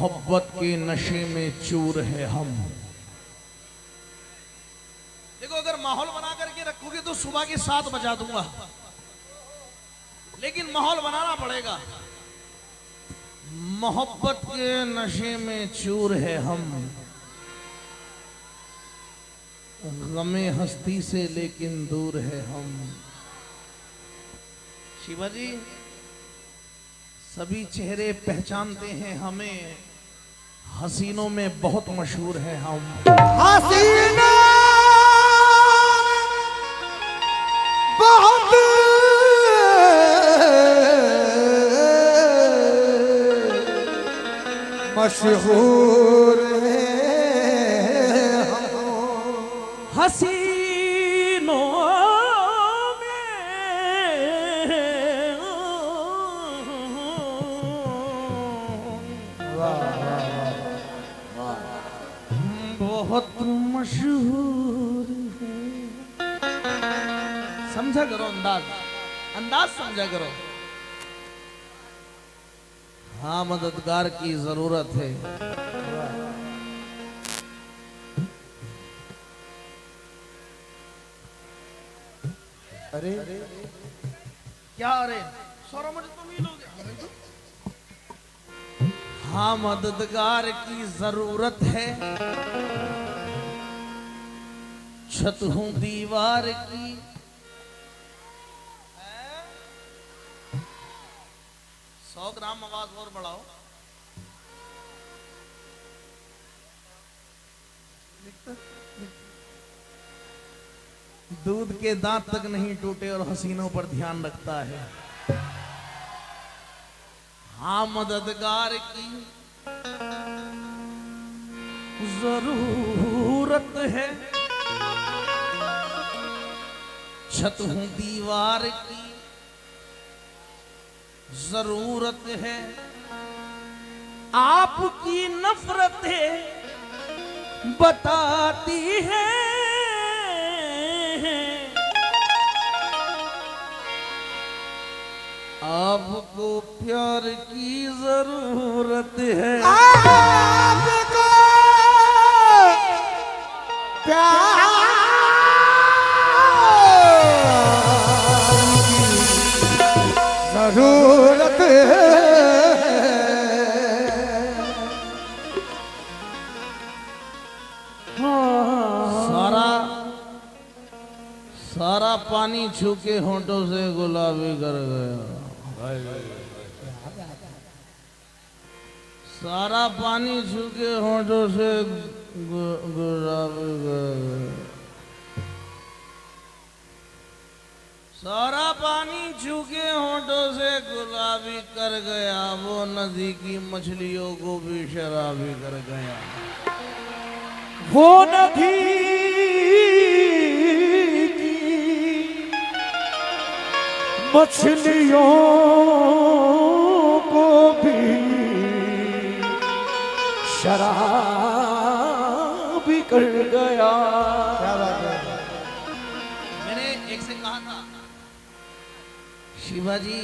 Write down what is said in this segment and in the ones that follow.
मोहब्बत के नशे में चूर है हम। देखो अगर माहौल बना करके रखोगे तो सुबह के 7 बजा दूंगा, लेकिन माहौल बनाना पड़ेगा। मोहब्बत के नशे में चूर है हम, गमे हस्ती से लेकिन दूर है हम। शिवाजी, सभी चेहरे पहचानते हैं हमें, हसीनों में बहुत मशहूर है हम। हसीना बहुत मशहूर है हसीनों बहुत मशहूर है। समझा करो, अंदाज समझा करो। हाँ, मददगार की जरूरत है। अरे क्या अरे सौरा मुझे तो नहीं लोगे। हाँ, मददगार की जरूरत है, छत हूं दीवार की। 100 ग्राम आवाज और बढ़ाओ। दूध के दांत तक नहीं टूटे और हसीनों पर ध्यान रखता है। हाँ, मददगार की जरूरत है, छत हूं दीवार की जरूरत है। आपकी नफरतें बताती है, आपको प्यार की जरूरत है। आपको प्यार की जरूरत है। सारा पानी छू के होंठों से गुलाबी कर गया। सारा पानी छू के होंठों से गुलाबी कर गया। सारा पानी छू के होंठों से गुलाबी कर गया, वो नदी की मछलियों को भी शराबी कर गया। वो नदी मछलियों को भी शराबी कर गया। क्या बात है। मैंने एक से कहा था, शिवाजी,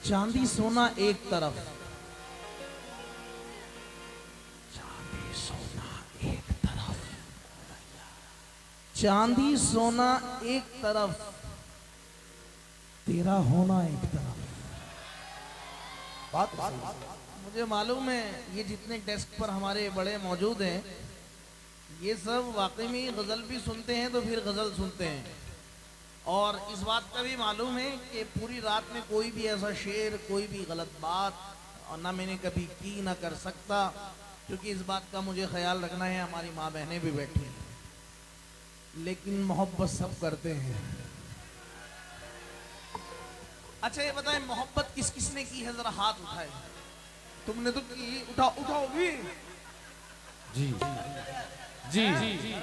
चांदी सोना एक तरफ, चांदी सोना एक तरफ, चांदी सोना एक तरफ, तेरा होना एक तरफ। बात मुझे मालूम है ये जितने डेस्क पर हमारे बड़े मौजूद हैं, ये सब वाकई में गजल भी सुनते हैं तो फिर गजल सुनते हैं। और इस बात का भी मालूम है कि पूरी रात में कोई भी ऐसा शेर, कोई भी गलत बात और ना मैंने कभी की ना कर सकता, क्योंकि इस बात का मुझे ख्याल रखना है। हमारी माँ बहनें भी बैठी हैं, लेकिन मोहब्बत सब करते हैं। अच्छा ये बताएं, मोहब्बत किस किसने की है? जरा हाथ उठाए। तुमने तो की, उठाओ भी। जी जी जी।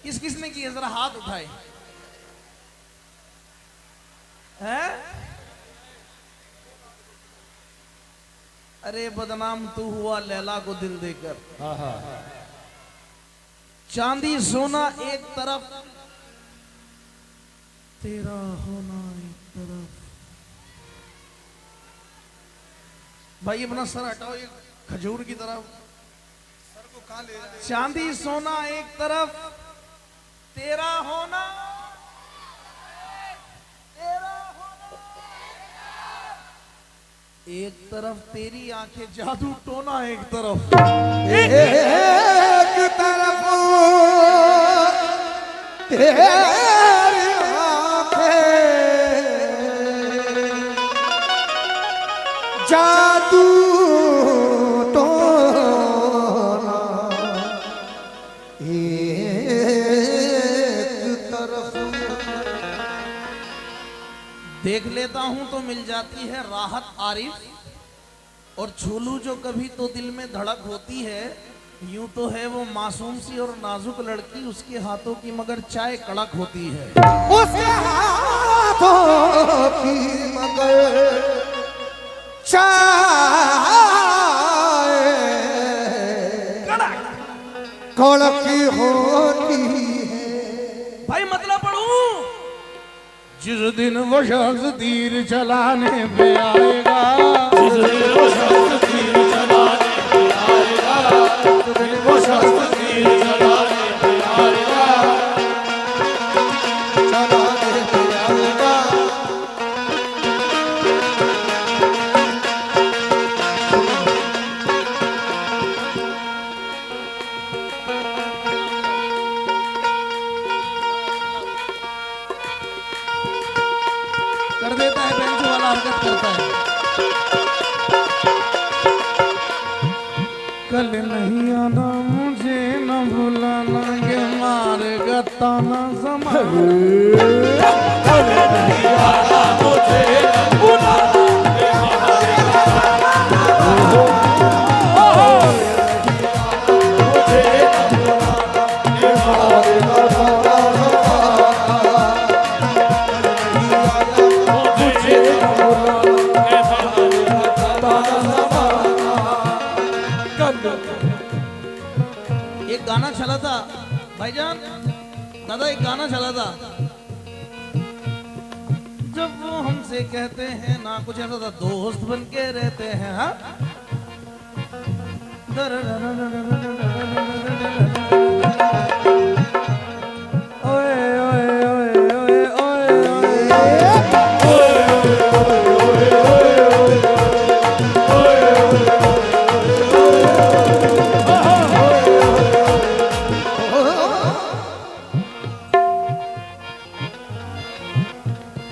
किस किसने की है? जरा हाथ उठाए। हैं? अरे बदनाम तू हुआ लैला को दिल देकर। चांदी सोना एक तरफ, तेरा होना एक तरफ, भाई अपना सर हटाओ, ये खजूर की तरफ। सर को कहाँ ले रहा है? चांदी सोना एक तरफ, तेरा होना, तेरा होना एक तरफ, तेरी आंखें जादू टोना एक तरफ, एक तरफ तेरी आंखें जादू टोना एक तरफ। देख लेता हूं तो मिल जाती है राहत आरिफ, और झूलू जो कभी तो दिल में धड़क होती है। यूं तो है वो मासूम सी और नाजुक लड़की, उसके हाथों की मगर चाय कड़क होती है। उसके हाथों की मगर चाय कड़क होती है। भाई मतलब पढ़ू, जिस दिन वो शख्स तीर चलाने पे आएगा, जिस दिन वो शख्स तीर चलाने पे आएगा, जिस दिन वो शख्स तीर चलाने पे आएगा, चलाने पे आएगा। कर देता है बेंच वाला, हरकत करता है। कल नहीं आना मुझे न भुलाना, ये मारेगा ताना ज़माना। कल नहीं आना मुझे न भुलाना, ये मारेगा ताना ज़माना। मुझे न भुलाना, ये मारेगा ताना ज़माना। एक गाना चला था भाईजान, दादा एक गाना चला था, जब वो हमसे कहते हैं ना कुछ ऐसा था, दोस्त बन के रहते हैं। हाँ ओए ओए ओए ओए ओए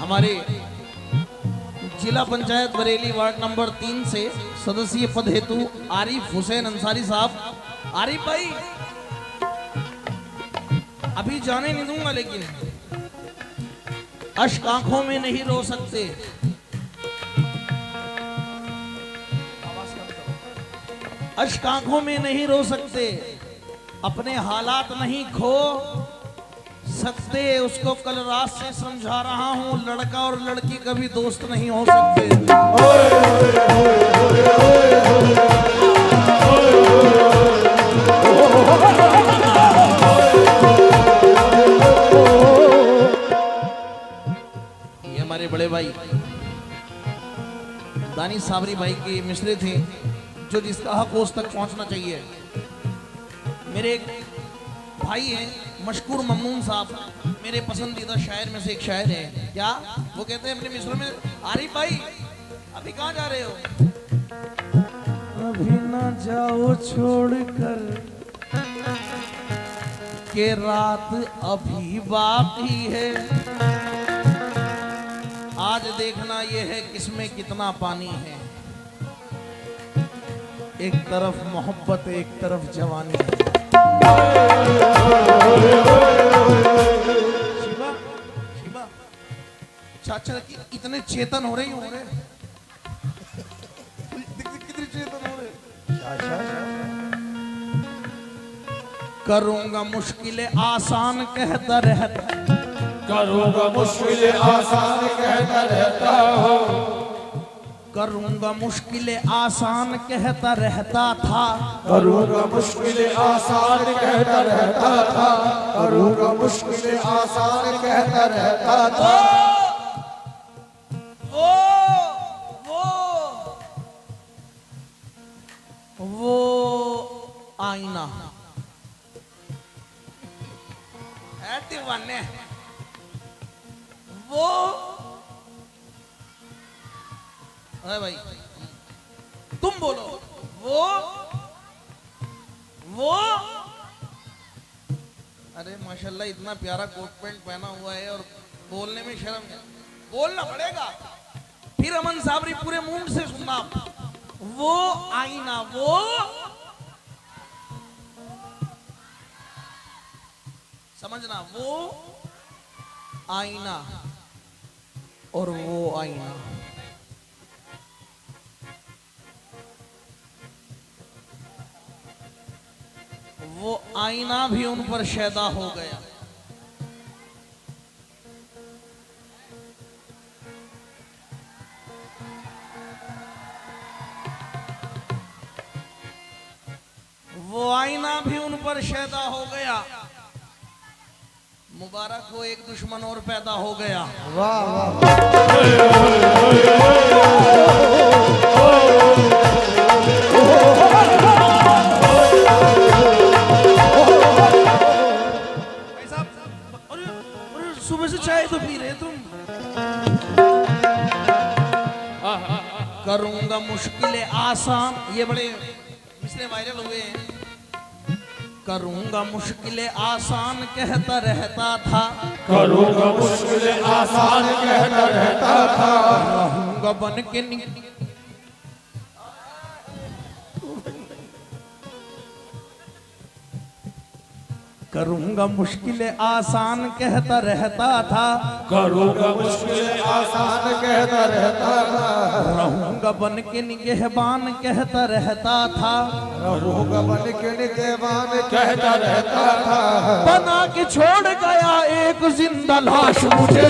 हमारे जिला पंचायत बरेली वार्ड नंबर 3 से सदस्यीय पद हेतु आरिफ हुसैन अंसारी साहब। आरिफ भाई अभी जाने नहीं दूंगा, लेकिन अश्क आंखों में नहीं रो सकते। अश्क आंखों में नहीं रो सकते, अपने हालात नहीं खो सकते। उसको कल रात से समझा रहा हूँ, लड़का और लड़की कभी दोस्त नहीं हो सकते। ये हमारे बड़े भाई दानिश साबरी भाई के मिसरे थे, जो जिसका हक उस तक पहुंचना चाहिए। मेरे एक भाई हैं मशकूर ममनून साहब, मेरे पसंदीदा शायर में से एक शायर है। क्या वो कहते हैं अपने मिसरों में, आरिफ भाई अभी कहाँ जा रहे हो? अभी ना जाओ छोड़कर के रात अभी बाकी है। आज देखना ये है किसमें कितना पानी है। एक तरफ मोहब्बत एक तरफ जवानी है। शिवा शिवा चाचा की इतने चेतन हो रहे कितने चेतन हो रहे। करूंगा मुश्किलें आसान कहता रहता, करूंगा मुश्किलें आसान कहता रहता हो, करूंगा मुश्किलें आसान कहता रहता था, करूंगा मुश्किलें आसान कहता रहता था, करूंगा मुश्किलें आसान कहता रहता था। वो अरे भाई तुम बोलो। वो अरे माशाल्लाह इतना प्यारा कोट पैंट पहना हुआ है और बोलने में शर्म है। बोलना पड़ेगा। फिर अमन साबरी पूरे मूड से सुनना। वो आईना, वो समझना, वो आईना और वो आईना। वो आईना भी उन पर शैदा हो गया। वो आईना भी उन पर शैदा हो गया। मुबारक हो, एक दुश्मन और पैदा हो गया। वाह वाह भाई साहब, सुबह से चाय तो पी रहे तुम। करूंगा मुश्किलें आसान, ये बड़े इसलिए वायरल हुए हैं। करूंगा मुश्किलें आसान कहता रहता था। करूंगा मुश्किलें आसान कहता रहता था। रहूंगा बन के करूंगा मुश्किलें आसान कहता रहता था। करूंगा मुश्किलें आसान कहता रहता था। रहूंगा बन के निगहबान कहता रहता था। रहूंगा बन के निगहबान कहता रहता था। बना के छोड़ गया एक जिंदा लाश मुझे।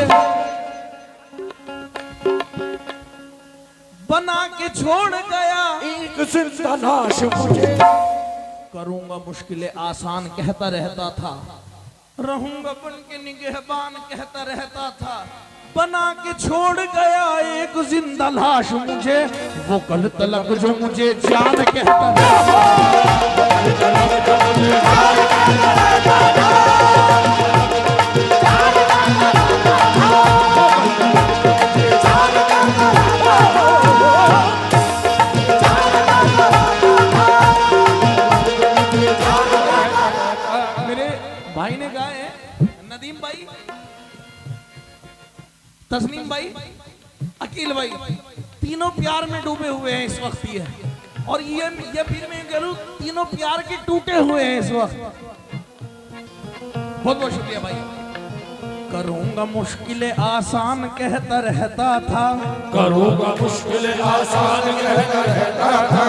बना के छोड़ गया एक जिंदा लाश मुझे। करूंगा मुश्किलें आसान कहता रहता था। रहूंगा बन के निगहबान कहता रहता था। बना के छोड़ गया एक जिंदा लाश मुझे। वो कल तलक जो मुझे जान कहता रहता भाई ने कहा है, नदीम भाई, तस्नीम भाई, अकील भाई, तीनों प्यार में डूबे हुए हैं इस वक्त। ये और ये फिर मैं कह लूं, तीनों प्यार के टूटे हुए हैं इस वक्त। बहुत बहुत शुक्रिया भाई। करूंगा मुश्किलें आसान कहता रहता था। करूंगा मुश्किलें आसान कहता रहता था।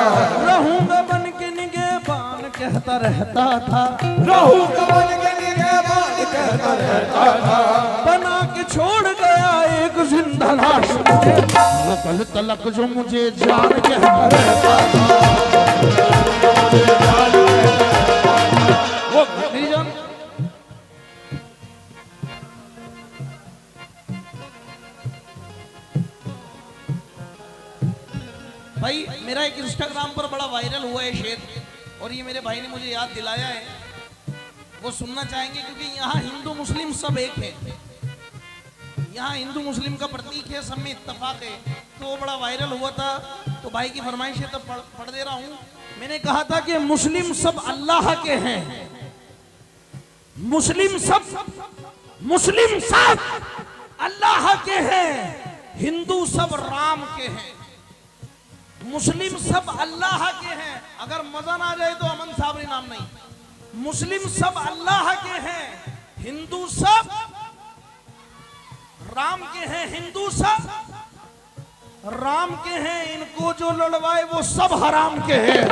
रहूंगा बन के निगहबान कहता रहता था। रहूंगा बन के निगहबान कहता रहता था। बना के छोड़ गया एक जिंदा लाश मुझे। वो कल तलक जो मुझे जान कहता रहता था। वो मेरी जान, भाई मेरा एक इंस्टाग्राम पर बड़ा वायरल हुआ है शेर, और ये मेरे भाई ने मुझे याद दिलाया है। वो सुनना चाहेंगे क्योंकि यहाँ हिंदू मुस्लिम सब एक है। यहाँ हिंदू मुस्लिम का प्रतीक है, सब में इत्तेफाक है। तो वो बड़ा वायरल हुआ था, तो भाई की फरमाइश है तो पढ़ दे रहा हूँ। मैंने कहा था कि मुस्लिम सब अल्लाह के हैं। मुस्लिम सब अल्लाह के हैं। हिंदू सब राम के हैं। मुस्लिम सब अल्लाह के हैं। अगर मजा ना आ जाए तो अमन साबरी नाम नहीं। मुस्लिम सब अल्लाह के हैं। हिंदू सब राम के हैं। हिंदू सब राम के हैं। इनको जो लड़वाए वो सब हराम के हैं।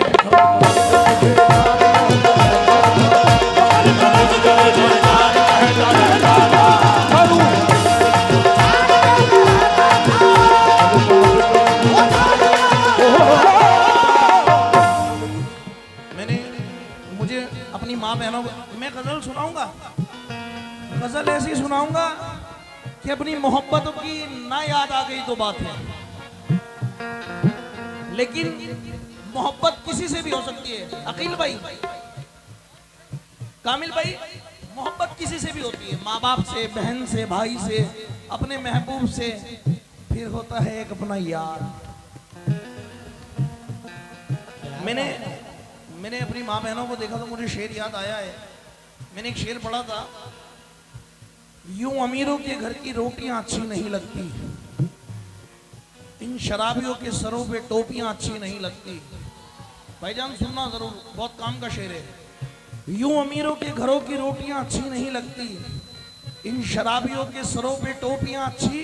माँ बहनों, मैं गजल सुनाऊंगा। गजल ऐसी सुनाऊंगा कि अपनी मोहब्बतों की ना याद आ गई तो बात है, लेकिन मोहब्बत किसी से भी हो सकती है। अकील भाई, कामिल भाई, मोहब्बत किसी से भी होती है। माँ बाप से, बहन से, भाई से, अपने महबूब से, फिर होता है एक अपना यार। मैंने अपनी माँ बहनों को देखा तो मुझे शेर याद आया है। मैंने एक शेर पढ़ा था, यूं अमीरों के घर की रोटियां अच्छी नहीं लगती, इन शराबियों के सरों पे टोपियां अच्छी नहीं लगती। भाईजान सुनना जरूर, बहुत काम का शेर है। यूं अमीरों के घरों की रोटियां अच्छी नहीं लगती, इन शराबियों के सरों पे टोपियां अच्छी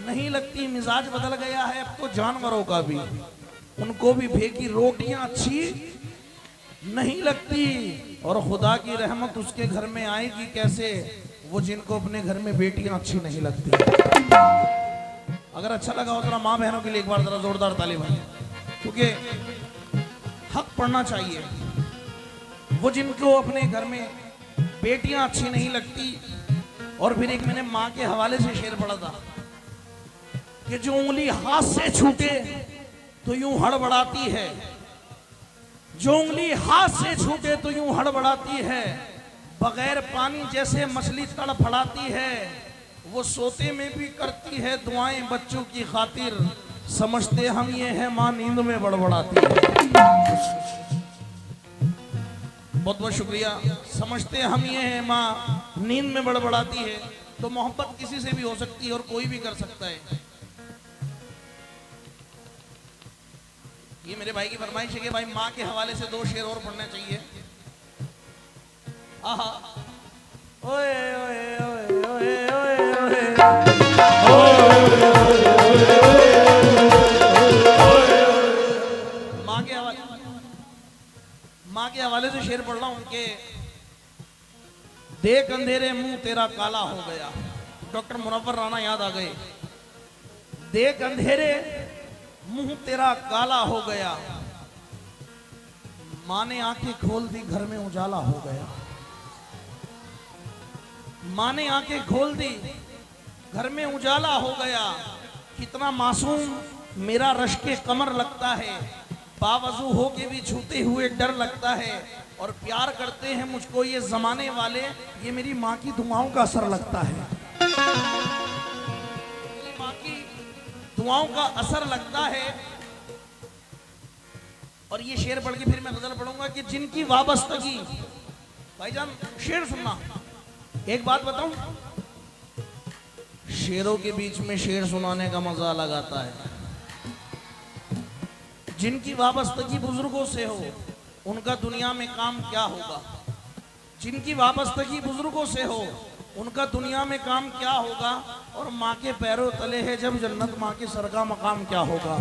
नहीं लगती। मिजाज बदल गया है अब तो जानवरों का भी, उनको भी फेंकी रोटियां अच्छी नहीं लगती। और खुदा की रहमत उसके घर में आएगी कैसे, वो जिनको अपने घर में बेटियां अच्छी नहीं लगती। अगर अच्छा लगा हो जरा माँ बहनों के लिए एक बार जरा जोरदार ताली बजाएं, क्योंकि हक पढ़ना चाहिए। वो जिनको अपने घर में बेटियां अच्छी नहीं लगती। और फिर एक मैंने माँ के हवाले से शेर पढ़ा था कि जो उंगली हाथ से छूटे तो यूं हड़बड़ाती है, जो उंगली हाथ से छूटे तो यूं हड़बड़ाती है, बगैर पानी जैसे मछली तड़फड़ाती है, वो सोते में भी करती है दुआएं बच्चों की खातिर, समझते हम ये है माँ नींद में बड़बड़ाती है। बहुत बहुत शुक्रिया। समझते हम ये है माँ नींद में बड़बड़ाती है। तो मोहब्बत किसी से भी हो सकती है और कोई भी कर सकता है। ये मेरे भाई की फरमाइश है कि भाई माँ के हवाले से 2 शेर और पढ़ना चाहिए। आहा ओए ओए ओए ओए ओए माँ के हवाले से शेर पढ़ रहा हूं उनके। देख अंधेरे मुंह तेरा काला हो गया, डॉक्टर मुनव्वर राणा याद आ गए। देख अंधेरे मुंह तेरा काला हो गया, माँ ने आंखें खोल दी घर में उजाला हो गया। माँ ने आंखें खोल दी घर में उजाला हो गया। कितना मासूम मेरा रश्के कमर लगता है, बावजू हो के भी छूते हुए डर लगता है। और प्यार करते हैं मुझको ये जमाने वाले, ये मेरी माँ की दुआओं का असर लगता है। मेरी माँ की दुआओं का असर लगता है। और ये शेर पढ़ के फिर मैं गजल पढ़ूंगा कि जिनकी वाबस्तगी। भाईजान शेर सुनना, एक बात बताऊं, शेरों के बीच में शेर सुनाने का मजा अलग आता है। जिनकी वाबस्तगी बुजुर्गों से हो उनका दुनिया में काम क्या होगा। जिनकी वाबस्तगी बुजुर्गों से हो उनका दुनिया में काम क्या होगा। और माँ के पैरों तले है जब जन्नत, माँ के सर का मकाम क्या होगा।